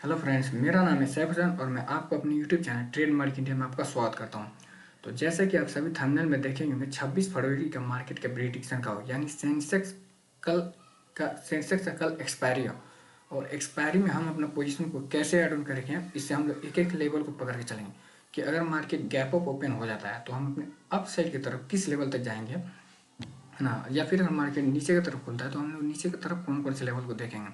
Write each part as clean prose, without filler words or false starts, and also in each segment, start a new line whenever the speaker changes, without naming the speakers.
Hello friends, मेरा नाम है सैफ हुसैन और मैं आपको अपने YouTube channel trade market India में आपका स्वागत करता हूं। तो जैसे कि आप सभी थंबनेल में देखेंगे होंगे 26 फरवरी का मार्केट का प्रेडिक्शन का हो, यानी सेंसेक्स का कल एक्सपायरी हो और एक्सपायरी में हम अपना पोजीशन को कैसे ऐड ऑन करेंगे। इससे हम लोग एक एक लेवल को पकड़ के चलेंगे कि अगर मार्केट गैप अप ओपन हो जाता है तो हम अपने अप साइड की तरफ किस लेवल तक जाएंगे, है ना। या फिर अगर मार्केट नीचे की तरफ खुलता है तो हम लोग नीचे की तरफ कौन कौन से लेवल को देखेंगे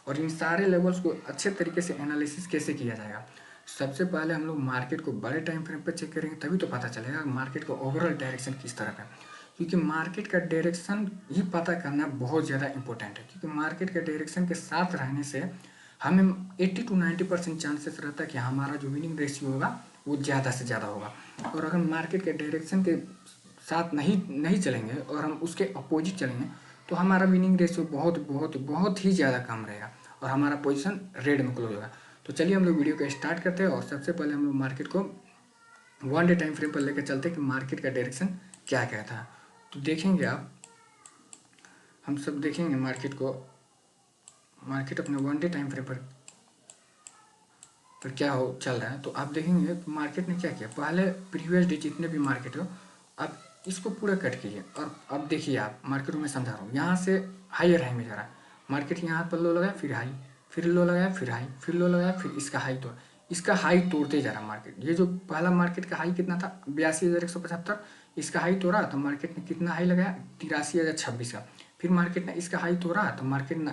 और इन सारे लेवल्स को अच्छे तरीके से एनालिसिस कैसे किया जाएगा। सबसे पहले हम लोग मार्केट को बड़े टाइम फ्रेम पर चेक करेंगे, तभी तो पता चलेगा मार्केट का ओवरऑल डायरेक्शन किस तरफ है। क्योंकि मार्केट का डायरेक्शन ही पता करना बहुत ज़्यादा इंपॉर्टेंट है, क्योंकि मार्केट के डायरेक्शन के साथ रहने से हमें 80 to 90% चांसेस रहता है कि हमारा जो विनिंग रेशियो होगा वो ज़्यादा से ज़्यादा होगा। और अगर मार्केट के डायरेक्शन के साथ नहीं नहीं चलेंगे और हम उसके अपोजिट चलेंगे तो हमारा विनिंग रेशियो बहुत बहुत बहुत ही ज़्यादा कम रहेगा और हमारा पोजीशन रेड में क्लोज होगा। तो चलिए हम लोग वीडियो को स्टार्ट करते हैं और सबसे पहले हम लोग मार्केट को 1 डे टाइम फ्रेम पर लेकर चलते हैं कि मार्केट का डायरेक्शन क्या कहता है। तो देखेंगे आप, हम सब देखेंगे मार्केट को, मार्केट अपने 1 डे टाइम फ्रेम पर क्या हो चल रहा है। तो आप देखेंगे मार्केट ने क्या किया, पहले प्रीवियस डे जितने भी मार्केट हो आप इसको पूरा कट कीजिए और अब देखिए आप मार्केट में समझा रहा हूँ, यहाँ से हायर हाई में जा रहा है मार्केट, यहाँ पर लो लगाया फिर हाई, फिर लो लगाया फिर हाई, फिर लो लगाया फिर इसका हाई तोड़, इसका हाई तोड़ते जा रहा मार्केट। ये जो पहला मार्केट का हाई कितना था 82,175, इसका हाई तोड़ा तो मार्केट ने कितना हाई लगाया 83,026 का, फिर मार्केट ने इसका हाई तोड़ा तो मार्केट ने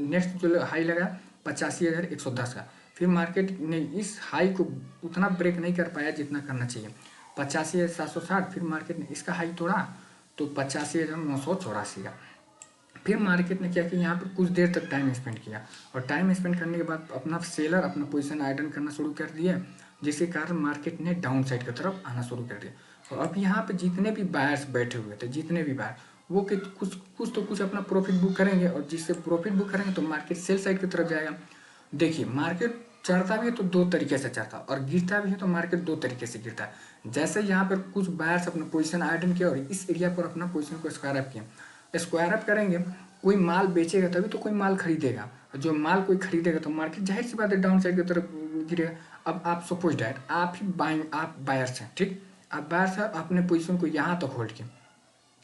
नेक्स्ट जो हाई लगा 85,110 का, फिर मार्केट ने इस हाई को उतना ब्रेक नहीं कर पाया जितना करना चाहिए 85,760, फिर मार्केट ने इसका हाई तोड़ा तो 85,984 का। फिर मार्केट ने क्या किया, यहाँ पर कुछ देर तक टाइम स्पेंड किया और टाइम स्पेंड करने के बाद अपना सेलर अपना पोजीशन आइडन करना शुरू कर दिया, जिसके कारण मार्केट ने डाउन साइड की तरफ आना शुरू कर दिया। और अब यहाँ पे जितने भी बायर्स बैठे हुए थे, जितने भी बायर वो कि कुछ अपना प्रॉफिट बुक करेंगे और जिससे प्रॉफिट बुक करेंगे तो मार्केट सेल साइड की तरफ जाएगा। देखिए मार्केट चढ़ता भी है तो दो तरीके से चढ़ता है और गिरता भी है तो मार्केट दो तरीके से गिरता है। जैसे यहाँ पर कुछ बायर्स अपना पोजीशन आइडन किया और इस एरिया पर अपना पोजीशन को स्क्वायर अप किया, स्क्वायर अप करेंगे, कोई माल बेचेगा तभी तो कोई माल खरीदेगा, जो माल कोई खरीदेगा तो मार्केट जाहिर सी बात है डाउन साइड की तरफ गिरेगा। अब आप सपोज डैट आप ही बाइंग, आप बायर्स हैं, ठीक, आप बायर्स हैं, अपने पोजीशन को यहाँ तक होल्ड किए,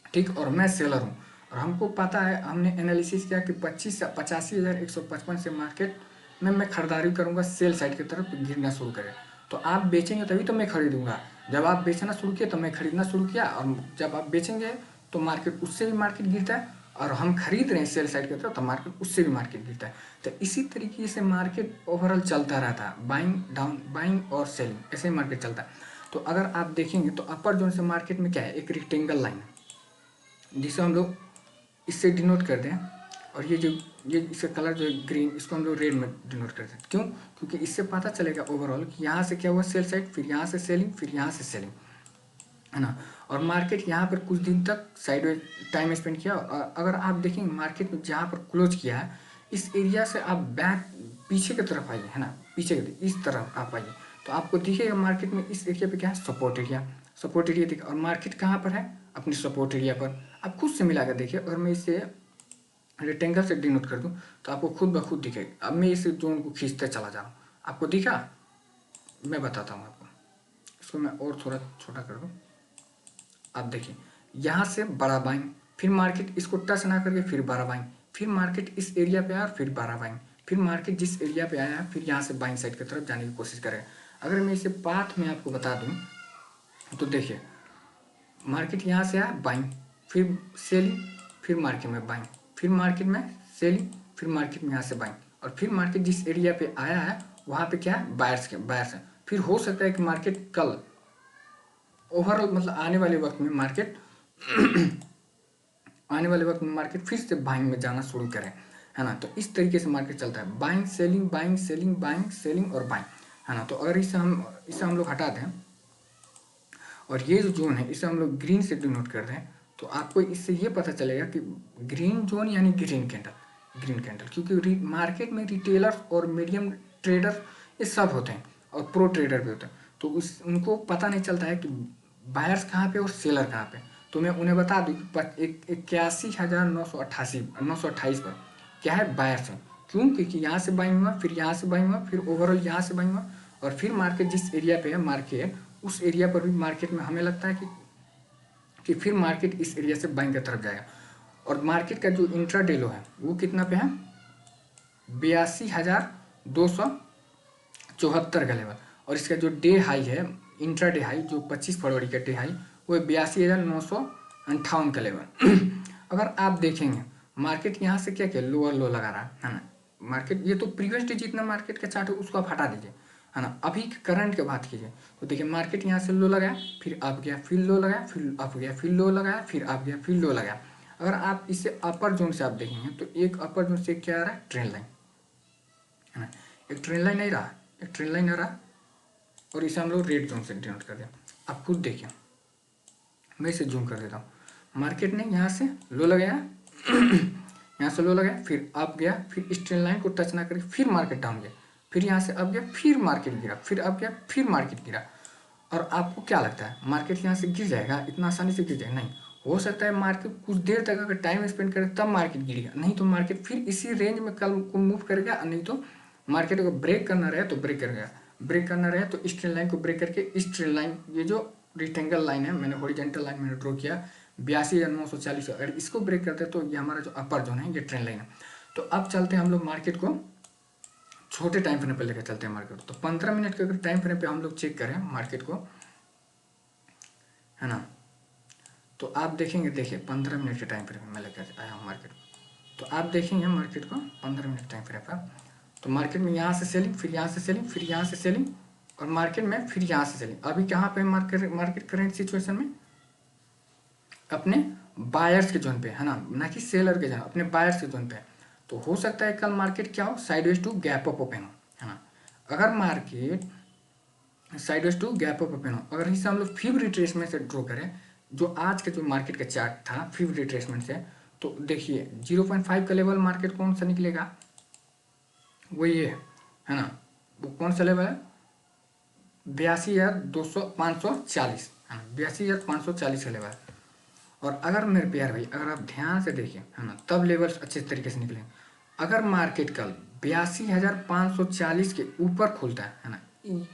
ठीक, और मैं सेलर हूँ और हमको पता है, हमने एनालिसिस किया कि 85,155 से मार्केट में मैं खरीदारी करूँगा सेल साइड की तरफ गिरना शुरू करे, तो आप बेचेंगे तभी तो मैं खरीदूंगा। जब आप बेचना शुरू किया तो मैं खरीदना शुरू किया और जब आप बेचेंगे तो मार्केट उससे भी मार्केट गिरता है और हम खरीद रहे हैं सेल साइड की तरफ तो मार्केट उससे भी मार्केट गिरता है। तो इसी तरीके से मार्केट ओवरऑल चलता रहता है, बाइंग डाउन, बाइंग और सेलिंग, ऐसे ही मार्केट चलता है। तो अगर आप देखेंगे तो अपर जोन से मार्केट में क्या है, एक रेक्टेंगल लाइन है जिसे हम लोग इससे डिनोट करते हैं और ये इसका कलर जो है ग्रीन, इसको हम लोग रेड में डिनोट करते हैं। क्यों? क्योंकि इससे पता चलेगा ओवरऑल कि यहाँ से क्या हुआ सेल साइड, फिर यहाँ से सेलिंग, फिर यहाँ से सेलिंग, है ना। और मार्केट यहाँ पर कुछ दिन तक साइडवेज टाइम स्पेंड किया और अगर आप देखेंगे मार्केट में जहाँ पर क्लोज किया है इस एरिया से आप बैक पीछे की तरफ आइए, है ना, पीछे की इस तरफ आप आइए तो आपको दिखेगा मार्केट में इस एरिया पे क्या है, सपोर्ट एरिया, सपोर्ट एरिया दिखा। और मार्केट कहाँ पर है, अपने सपोर्ट एरिया पर। आप खुद से मिला कर देखिए, अगर मैं इसे रेक्टेंगल से डिनोट कर दूँ तो आपको खुद ब खुद दिखेगा। अब मैं इस जोन को खींचते चला जा रहा हूँ, आपको दिखा, मैं बताता हूँ आपको, इसको मैं और थोड़ा छोटा कर दूँ। आप देखिए यहाँ से बड़ा बाइंग, फिर मार्केट इसको टच ना करके फिर बड़ा बाइंग, फिर मार्केट इस एरिया पे आया और फिर बड़ा बाइंग, फिर मार्केट जिस एरिया पे आया फिर यहाँ से बाइंग साइड की तरफ जाने की कोशिश करेगा। अगर मैं इसे पाथ में आपको बता दूँ तो देखिए मार्केट यहाँ से आया बाइंग, फिर सेलिंग, फिर मार्केट में बाइंग, फिर मार्केट में सेलिंग, फिर मार्केट में यहाँ से बाइंग और फिर मार्केट जिस एरिया पे आया है वहाँ पे क्या है, बायर्स है। फिर हो सकता है कि मार्केट कल ओवरऑल मतलब आने वाले वक्त में मार्केट फिर से बाइंग में जाना शुरू करे, है ना। तो इस तरीके से मार्केट चलता है, buying selling, buying selling, buying selling और बाइंग, है ना। तो अगर इसे हम लोग हटा दें और ये जो जोन है इसे हम लोग ग्रीन से डिनोट कर दें तो आपको इससे ये पता चलेगा कि ग्रीन जोन यानी ग्रीन कैंडल, ग्रीन कैंडल, क्योंकि मार्केट में रिटेलर्स और मीडियम ट्रेडर ये सब होते हैं और प्रो ट्रेडर भी होते हैं, तो उनको पता नहीं चलता है कि बायर्स कहाँ पे और सेलर कहाँ पे। तो मैं उन्हें बता दूँ कि 81,928 पर क्या है, बायर्स है, क्यों? क्योंकि यहाँ से बाइंग हुआ, फिर यहाँ से बाइंग हुआ, फिर ओवरऑल यहाँ से बाइंग हुआ, और फिर मार्केट जिस एरिया पे है मार्केट, उस एरिया पर भी मार्केट में हमें लगता है कि फिर मार्केट इस एरिया से बाइंग की तरफ जाएगा। और मार्केट का जो इंट्राडे लो है वो कितना पे है? 82,274 का लेवल। और इसका जो डे हाई है, इंट्राडे हाई, जो 25 फरवरी का डे हाई, वो 82,958 का लेवल। अगर आप देखेंगे मार्केट यहाँ से क्या क्या लोअर लो लगा रहा है ना। मार्केट ये तो प्रीवियस डे जितना मार्केट का चार्ट है उसको आप हटा दीजिए, है ना। अभी करंट की बात कीजिए तो देखिए मार्केट यहाँ से लो लगाया, फिर अप गया, फिर लो लगाया, फिर अप गया, फिर लो लगाया, फिर अप गया, फिर लो लगाया। अगर आप इसे अपर जोन से आप देखेंगे तो एक अपर जोन से क्या आ रहा है? ट्रेंड लाइन, है ना। एक ट्रेंड लाइन नहीं रहा, एक ट्रेंड लाइन आ रहा, और इसे हम लोग रेड जोन से डिनोट कर दिया। आप खुद देखिए, मैं इसे जूम कर देता हूँ। मार्केट ने यहाँ से लो लगाया, यहाँ से लो लगाया, फिर अप गया, फिर इस ट्रेंड लाइन को टच ना करके फिर मार्केट डाउन गया, फिर यहाँ से अप गया, फिर मार्केट गिरा, फिर अप गया, फिर मार्केट गिरा। और आपको क्या लगता है मार्केट यहाँ से गिर जाएगा? इतना आसानी से गिर जाएगा? नहीं। हो सकता है मार्केट कुछ देर तक अगर टाइम स्पेंड करे तब मार्केट गिरेगा, नहीं तो मार्केट फिर इसी रेंज में कल को मूव करेगा। नहीं तो मार्केट को ब्रेक करना रहे तो ब्रेक करेगा, ब्रेक करना रहे तो इस ट्रेंड लाइन को ब्रेक करके इस ट्रेंड लाइन, ये जो रिक्टेंगल लाइन है, मैंने हॉरिजॉन्टल लाइन मैंने ड्रॉ किया 82,940, अगर इसको ब्रेक करते हैं तो ये हमारा जो अपर जोन है, ये ट्रेंड लाइन है। तो अब चलते हैं हम लोग मार्केट को छोटे टाइम फ्रेम पर लेकर चलते हैं मार्केट को। तो 15 मिनट के अगर टाइम फ्रेम पे हम लोग चेक करें मार्केट को, है ना, तो आप देखेंगे, देखिए 15 मिनट के टाइम फ्रेम में मैं लेकर आया हूँ मार्केट को। तो आप देखेंगे मार्केट को 15 मिनट टाइम फ्रेम पर, तो मार्केट में यहाँ से सेलिंग, फिर यहाँ से सेलिंग, फिर यहाँ से सेलिंग, और मार्केट में फिर यहाँ से सेलिंग। अभी कहाँ पे मार्केट करेंट सिचुएशन में? अपने बायर्स के जोन पे, है ना कि सेलर के जोन, अपने बायर्स के जोन पे। तो हो सकता है कल मार्केट क्या हो? Sideways to gap up open हो, है ना। अगर market sideways to gap up open हो, अगर इसे हम लोग फिब रिट्रेसमेंट से ड्रॉ करें, जो आज का जो मार्केट का चार्ट था फिब रिट्रेसमेंट से, तो देखिए 0.5 का लेवल मार्केट कौन सा निकलेगा? वो ये है ना, वो कौन सा लेवल है? 82,540, है ना, 82,540 का लेवल है। और अगर मेरे प्यार भाई, अगर आप ध्यान से देखिए, है ना, तब लेवल्स अच्छे तरीके से निकलेंगे। अगर मार्केट कल 82,540 के ऊपर खुलता है ना,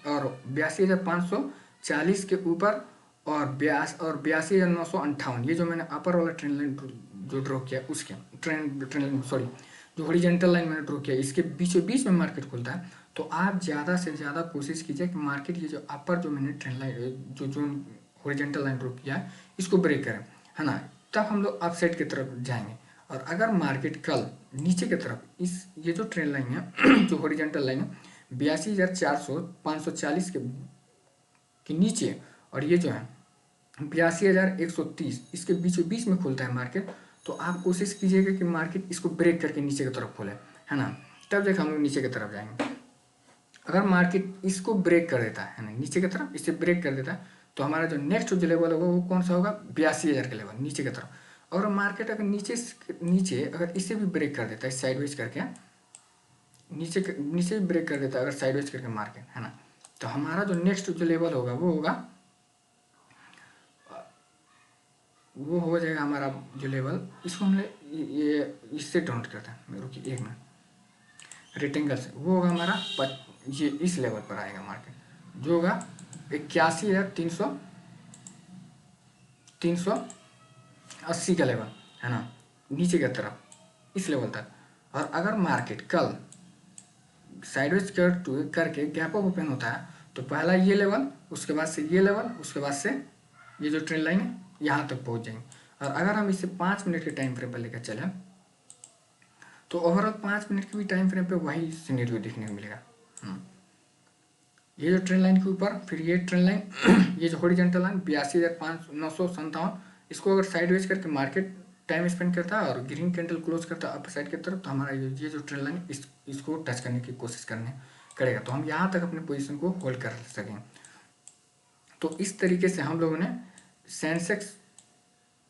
और 82,540 के ऊपर और 82,958, ये जो मैंने अपर वाला ट्रेंड लाइन जो ड्रॉ किया उसके ट्रेंड सॉरी जो हॉरिजॉन्टल लाइन मैंने ड्रॉ किया, इसके बीचों बीच में मार्केट खुलता है, तो आप ज़्यादा से ज़्यादा कोशिश कीजिए कि मार्केट ये जो अपर जो मैंने ट्रेंड लाइन जो हॉरिजॉन्टल लाइन ड्रॉ किया है इसको ब्रेक करें, है ना, तब हम लोग अपसाइड की तरफ जाएंगे। और अगर मार्केट कल नीचे की तरफ ये जो ट्रेंड लाइन है जो हॉरिजॉन्टल लाइन है 82,540 के नीचे, और ये जो है 82,130, इसके बीचों बीच में खुलता है मार्केट, तो आप कोशिश कीजिएगा कि मार्केट इसको ब्रेक करके नीचे की तरफ खोले, है ना, तब देख हम लोग नीचे की तरफ जाएंगे। अगर मार्केट इसको ब्रेक कर देता है ना, नीचे की तरफ इसे ब्रेक कर देता है, तो हमारा जो नेक्स्ट जो लेवल होगा वो कौन सा होगा? 82,000 का लेवल नीचे की तरफ। और मार्केट अगर नीचे अगर इसे भी ब्रेक कर देता है साइडवेज करके, नीचे भी ब्रेक कर देता है अगर साइडवेज करके मार्केट, है ना, तो हमारा जो नेक्स्ट जो लेवल होगा वो हो जाएगा हमारा जो लेवल, इसको हमने ये इससे डाउन करता है, रुकिए एक मिनट, रेक्टेंगल से, वो होगा हमारा ये इस लेवल पर आएगा मार्केट, जो होगा 81,380 का लेवल, है ना, नीचे की तरफ इस लेवल तक। और अगर मार्केट कल साइडवेज करके गैप अप ओपन होता है, तो पहला ये लेवल, उसके बाद से ये लेवल, उसके बाद से ये जो ट्रेंड लाइन है यहाँ तक पहुँच जाएंगे। और अगर हम इसे 5 मिनट के टाइम फ्रेम पर लेकर चलें, तो ओवरऑल 5 मिनट के भी टाइम फ्रेम पे वही सिनेरियो देखने को मिलेगा। ये जो ट्रेंड लाइन के ऊपर, फिर ये ट्रेंड लाइन ये जो हॉरिजॉन्टल लाइन 82,957, इसको अगर साइडवेज करके मार्केट टाइम स्पेंड करता है और ग्रीन कैंडल क्लोज करता है अप साइड की तरफ, तो हमारा ये जो ट्रेंड लाइन इसको टच करने की कोशिश करेगा, तो हम यहाँ तक अपने पोजीशन को होल्ड कर सकें। तो इस तरीके से हम लोगों ने सेंसेक्स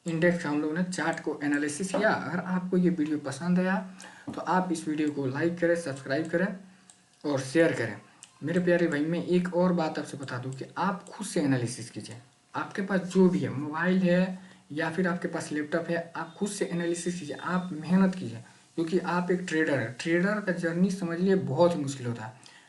इंडेक्स हम लोगों ने चार्ट को एनालिसिस किया। अगर आपको ये वीडियो पसंद आया तो आप इस वीडियो को लाइक करें, सब्सक्राइब करें और शेयर करें। मेरे प्यारे भाई, मैं एक और बात आपसे बता दूं कि आप खुद से एनालिसिस कीजिए। आपके पास जो भी है, मोबाइल है या फिर आपके पास लैपटॉप है, आप खुद से एनालिसिस कीजिए, आप मेहनत कीजिए, क्योंकि आप एक ट्रेडर है, ट्रेडर का जर्नी समझ लिए बहुत मुश्किल होता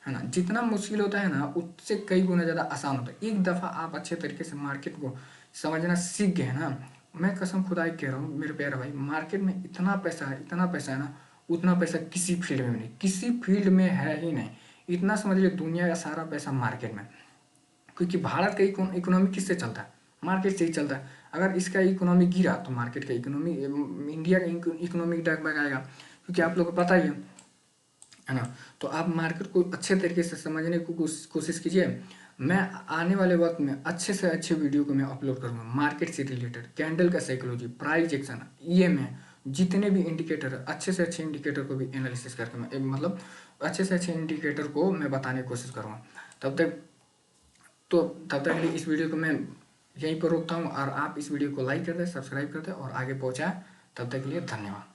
है ना। जितना मुश्किल होता है ना उससे कई गुना ज़्यादा आसान होता है। एक दफ़ा आप अच्छे तरीके से मार्केट को समझना सीख गए ना, मैं कसम खुदा की कह रहा हूँ मेरे प्यारे भाई, मार्केट में इतना पैसा है, इतना पैसा है ना, उतना पैसा किसी फील्ड में भी नहीं, किसी फील्ड में है ही नहीं। इतना समझ लीजिए दुनिया का सारा पैसा मार्केट में। क्योंकि भारत का इकोनॉमी किससे चलता है? मार्केट से ही चलता है। अगर इसका इकोनॉमी गिरा तो मार्केट का इकोनॉमी, इंडिया का इकोनॉमी डगमगाएगा। क्योंकि आप लोग को पता ही है ना। तो आप मार्केट को अच्छे तरीके से समझने की कोशिश कीजिए। मैं आने वाले वक्त में अच्छे से अच्छे वीडियो को मैं अपलोड करूँगा मार्केट से रिलेटेड, कैंडल का साइकोलॉजी, प्राइस एक्शन, ईएमए, जितने भी इंडिकेटर है, अच्छे से अच्छे इंडिकेटर को भी एनालिसिस करके मैं मतलब अच्छे से अच्छे इंडिकेटर को मैं बताने की कोशिश करूँगा। तब तक तो तब तक के लिए इस वीडियो को मैं यहीं पर रोकता हूँ, और आप इस वीडियो को लाइक कर दें, सब्सक्राइब कर दें और आगे पहुँचाएं। तब तक के लिए धन्यवाद।